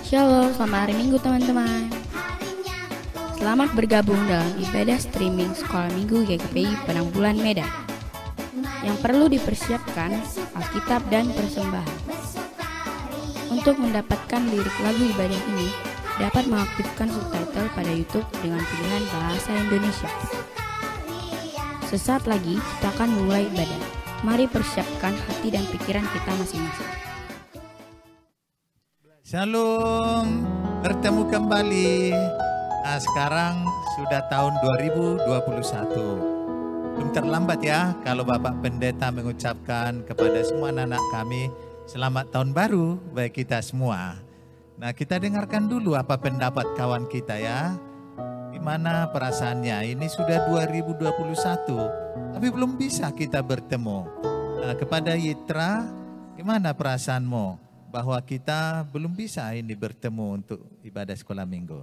Shalom, selamat hari Minggu teman-teman. Selamat bergabung dalam ibadah streaming Sekolah Minggu GKPI Penanggulan Medan. Yang perlu dipersiapkan Alkitab dan persembahan. Untuk mendapatkan lirik lagu ibadah ini, dapat mengaktifkan subtitle pada YouTube dengan pilihan bahasa Indonesia. Sesaat lagi kita akan mulai ibadah. Mari persiapkan hati dan pikiran kita masing-masing. Shalom, bertemu kembali. Sekarang sudah tahun 2021. Belum terlambat ya kalau Bapak Pendeta mengucapkan kepada semua anak-anak kami selamat tahun baru bagi kita semua. Nah, kita dengarkan dulu apa pendapat kawan kita ya. Gimana perasaannya? Ini sudah 2021, tapi belum bisa kita bertemu. Kepada Yitra, gimana perasaanmu? Bahwa kita belum bisa ini bertemu untuk ibadah sekolah minggu.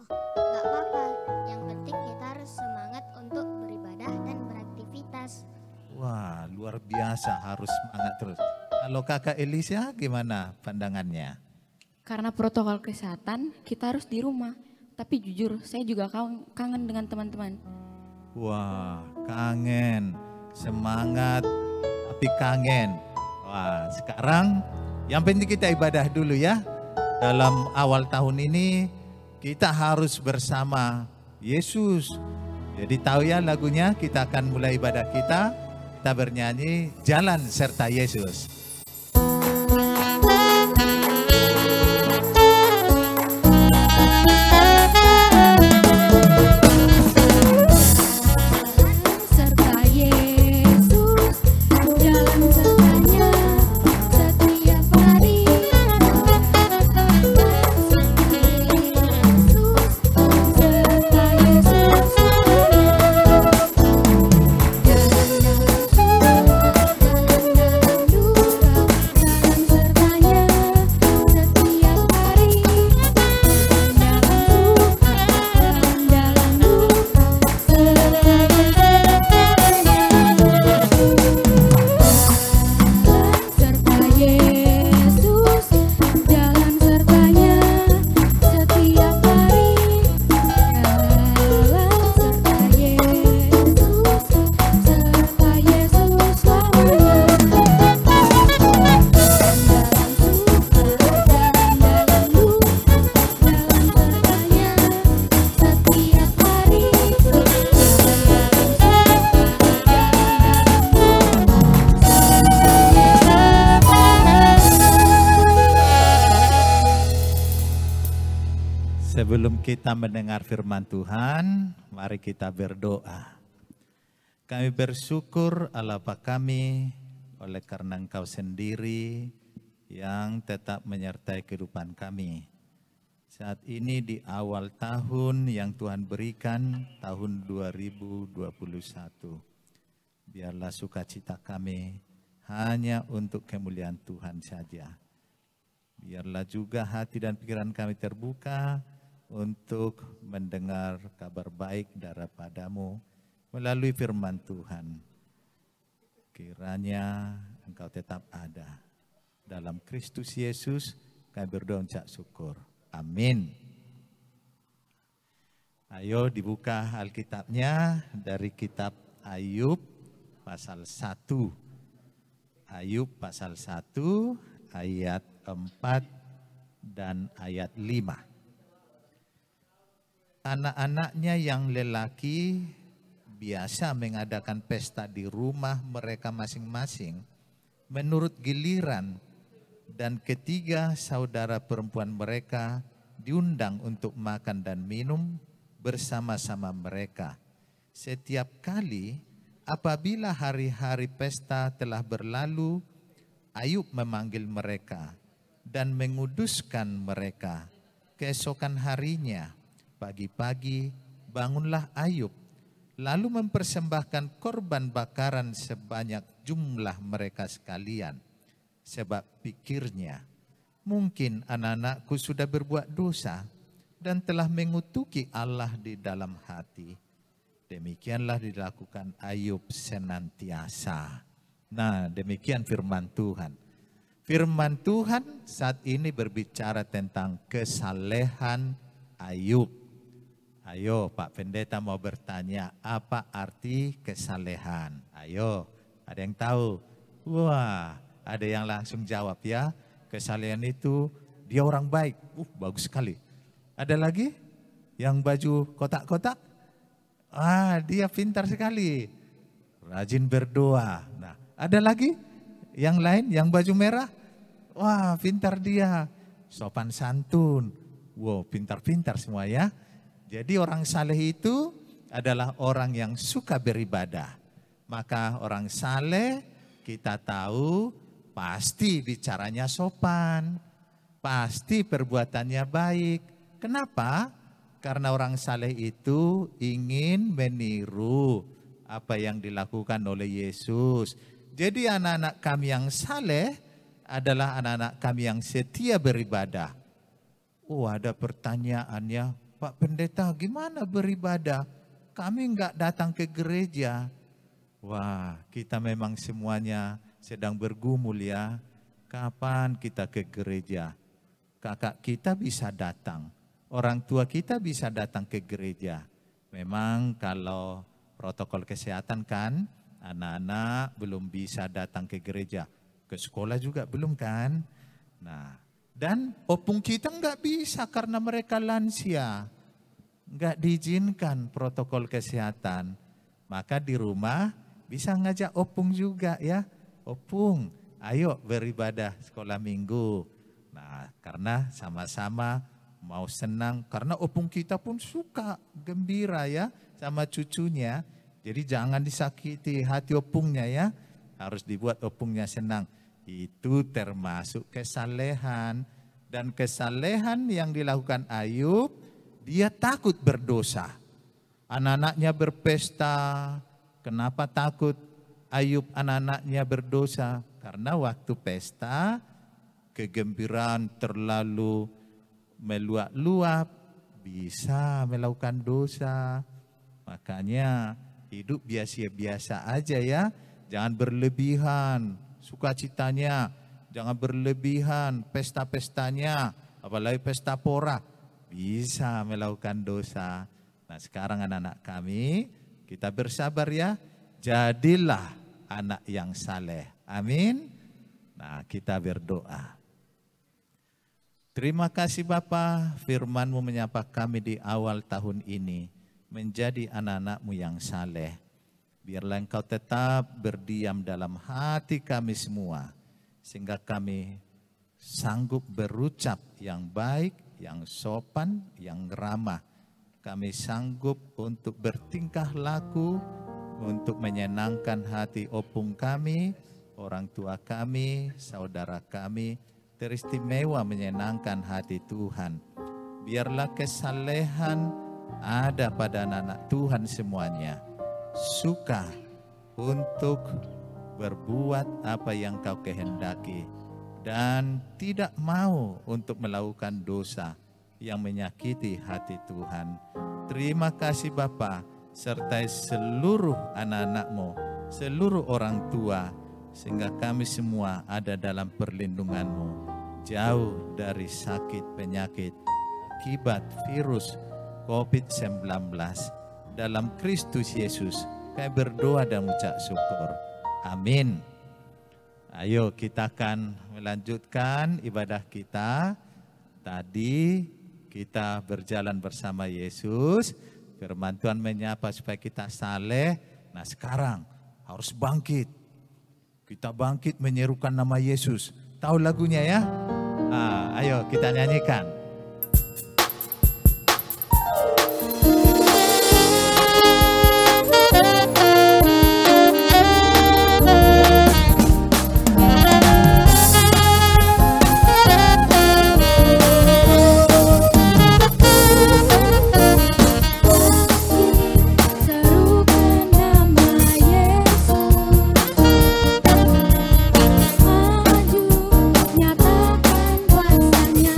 Gak apa-apa, yang penting kita harus semangat untuk beribadah dan beraktivitas. Wah, luar biasa, harus semangat terus. Kalau kakak Elisa gimana pandangannya? Karena protokol kesehatan, kita harus di rumah. Tapi jujur, saya juga kangen dengan teman-teman. Wah, kangen, semangat, tapi kangen. Wah, sekarang yang penting kita ibadah dulu ya. Dalam awal tahun ini kita harus bersama Yesus. Jadi tahu ya lagunya, kita akan mulai ibadah kita. Kita bernyanyi Jalan Serta Yesus. Sebelum kita mendengar firman Tuhan, mari kita berdoa. Kami bersyukur Allah Bapa kami oleh karena Engkau sendiri yang tetap menyertai kehidupan kami. Saat ini di awal tahun yang Tuhan berikan, tahun 2021. Biarlah sukacita kami hanya untuk kemuliaan Tuhan saja. Biarlah juga hati dan pikiran kami terbuka untuk mendengar kabar baik daripadamu melalui firman Tuhan. Kiranya Engkau tetap ada. Dalam Kristus Yesus kami berdoa ucap syukur. Amin. Ayo dibuka Alkitabnya dari kitab Ayub pasal 1. Ayub pasal 1 ayat 4 dan ayat 5. Anak-anaknya yang lelaki biasa mengadakan pesta di rumah mereka masing-masing menurut giliran, dan ketiga saudara perempuan mereka diundang untuk makan dan minum bersama-sama mereka. Setiap kali apabila hari-hari pesta telah berlalu, Ayub memanggil mereka dan menguduskan mereka. Keesokan harinya, pagi-pagi bangunlah Ayub, lalu mempersembahkan korban bakaran sebanyak jumlah mereka sekalian. Sebab pikirnya, mungkin anak-anakku sudah berbuat dosa dan telah mengutuki Allah di dalam hati. Demikianlah dilakukan Ayub senantiasa. Nah, demikian firman Tuhan. Firman Tuhan saat ini berbicara tentang kesalehan Ayub. Ayo Pak Pendeta mau bertanya, apa arti kesalehan? Ayo, ada yang tahu? Wah, ada yang langsung jawab ya. Kesalehan itu dia orang baik. Bagus sekali. Ada lagi yang baju kotak-kotak? Dia pintar sekali. Rajin berdoa. Nah, ada lagi yang lain yang baju merah? Wah, pintar dia. Sopan santun. Wow, pintar-pintar semua ya. Jadi orang saleh itu adalah orang yang suka beribadah. Maka orang saleh kita tahu pasti bicaranya sopan, pasti perbuatannya baik. Kenapa? Karena orang saleh itu ingin meniru apa yang dilakukan oleh Yesus. Jadi anak-anak kami yang saleh adalah anak-anak kami yang setia beribadah. Ada pertanyaannya, Pak Pendeta gimana beribadah? Kami enggak datang ke gereja. Wah, kita memang semuanya sedang bergumul ya. Kapan kita ke gereja? Kakak kita bisa datang. Orang tua kita bisa datang ke gereja. Memang kalau protokol kesehatan kan, anak-anak belum bisa datang ke gereja. Ke sekolah juga belum kan? Nah, dan opung kita enggak bisa karena mereka lansia. Enggak diizinkan protokol kesehatan. Maka di rumah bisa ngajak opung juga ya. Opung, ayo beribadah sekolah minggu. Nah, karena sama-sama mau senang. Karena opung kita pun suka gembira ya sama cucunya. Jadi jangan disakiti hati opungnya ya. Harus dibuat opungnya senang. Itu termasuk kesalehan. Dan kesalehan yang dilakukan Ayub, dia takut berdosa. Anak-anaknya berpesta. Kenapa takut Ayub anak-anaknya berdosa? Karena waktu pesta, kegembiraan terlalu meluap-luap, bisa melakukan dosa. Makanya hidup biasa-biasa aja ya. Jangan berlebihan, sukacitanya. Jangan berlebihan, pesta-pestanya. Apalagi pesta pora, bisa melakukan dosa. Nah sekarang anak-anak kami, kita bersabar ya, jadilah anak yang saleh. Amin. Nah kita berdoa. Terima kasih Bapa, firman-Mu menyapa kami di awal tahun ini. Menjadi anak-anak-Mu yang saleh. Biarlah Engkau tetap berdiam dalam hati kami semua. Sehingga kami sanggup berucap yang baik, yang sopan, yang ramah. Kami sanggup untuk bertingkah laku, untuk menyenangkan hati opung kami, orang tua kami, saudara kami, teristimewa menyenangkan hati Tuhan. Biarlah kesalehan ada pada anak-anak Tuhan semuanya. Suka untuk berbuat apa yang Kau kehendaki. Dan tidak mau untuk melakukan dosa yang menyakiti hati Tuhan. Terima kasih Bapa, sertai seluruh anak-anak-Mu, seluruh orang tua, sehingga kami semua ada dalam perlindungan-Mu, jauh dari sakit penyakit akibat virus COVID-19. Dalam Kristus Yesus, kami berdoa dan mengucap syukur. Amin. Ayo kita akan melanjutkan ibadah kita. Tadi kita berjalan bersama Yesus. Firman Tuhan menyapa supaya kita saleh. Nah sekarang harus bangkit. Kita bangkit menyerukan nama Yesus. Tahu lagunya ya? Ayo kita nyanyikan. Nyatakan kuasanya.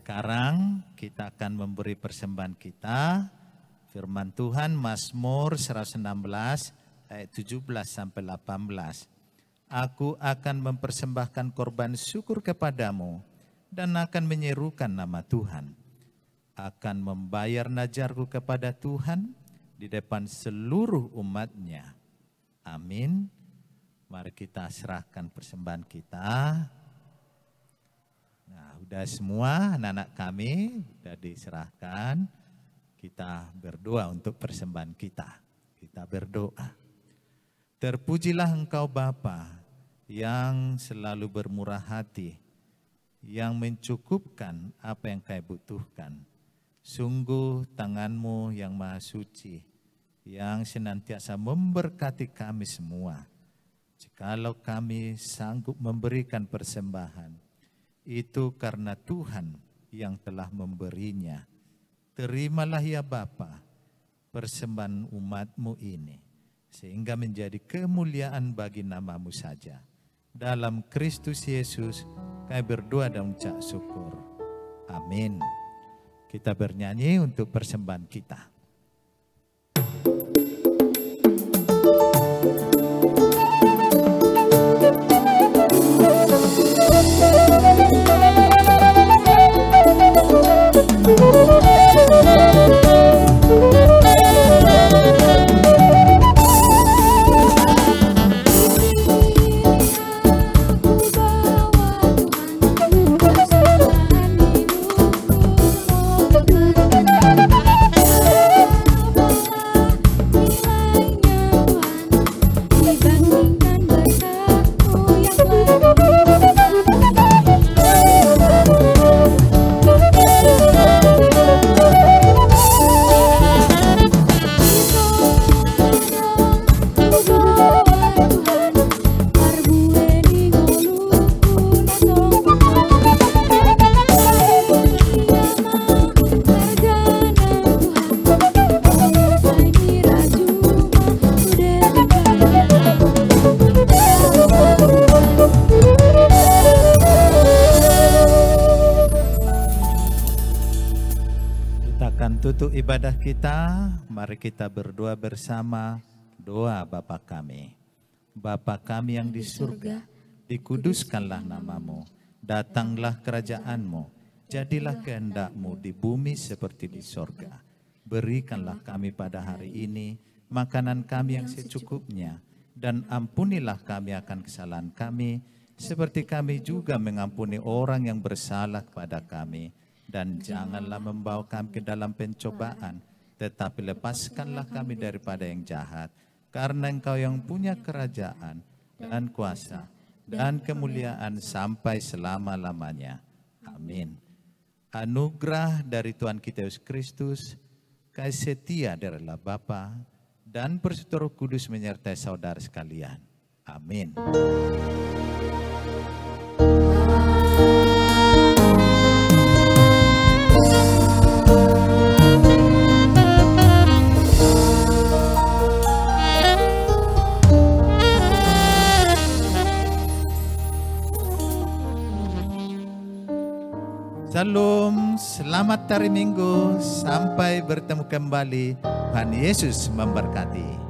Sekarang kita akan memberi persembahan kita. Firman Tuhan Mazmur 116 ayat 17 sampai 18. Aku akan mempersembahkan korban syukur kepadamu dan akan menyerukan nama Tuhan. Akan membayar najarku kepada Tuhan di depan seluruh umatnya. Amin. Mari kita serahkan persembahan kita. Nah, udah semua anak-anak kami sudah diserahkan. Kita berdoa untuk persembahan kita. Kita berdoa. Terpujilah Engkau Bapa yang selalu bermurah hati, yang mencukupkan apa yang Kau butuhkan. Sungguh tangan-Mu yang maha suci, yang senantiasa memberkati kami semua. Jikalau kami sanggup memberikan persembahan, itu karena Tuhan yang telah memberinya. Terimalah ya Bapa persembahan umat-Mu ini, sehingga menjadi kemuliaan bagi nama-Mu saja. Dalam Kristus Yesus kami berdoa dan mengucap syukur. Amin. Kita bernyanyi untuk persembahan kita. Tutup ibadah kita, mari kita berdoa bersama doa Bapa kami. Bapa kami yang di surga, dikuduskanlah nama-Mu, datanglah kerajaan-Mu, jadilah kehendak-Mu di bumi seperti di sorga. Berikanlah kami pada hari ini makanan kami yang secukupnya, dan ampunilah kami akan kesalahan kami, seperti kami juga mengampuni orang yang bersalah kepada kami. Dan janganlah membawa kami ke dalam pencobaan, tetapi lepaskanlah kami daripada yang jahat. Karena Engkau yang punya kerajaan dan kuasa dan kemuliaan sampai selama-lamanya. Amin. Anugerah dari Tuhan kita Yesus Kristus, kasih setia dari Allah Bapa, dan persekutuan Roh Kudus menyertai saudara sekalian. Amin. Shalom, selamat hari Minggu, sampai bertemu kembali. Tuhan Yesus memberkati.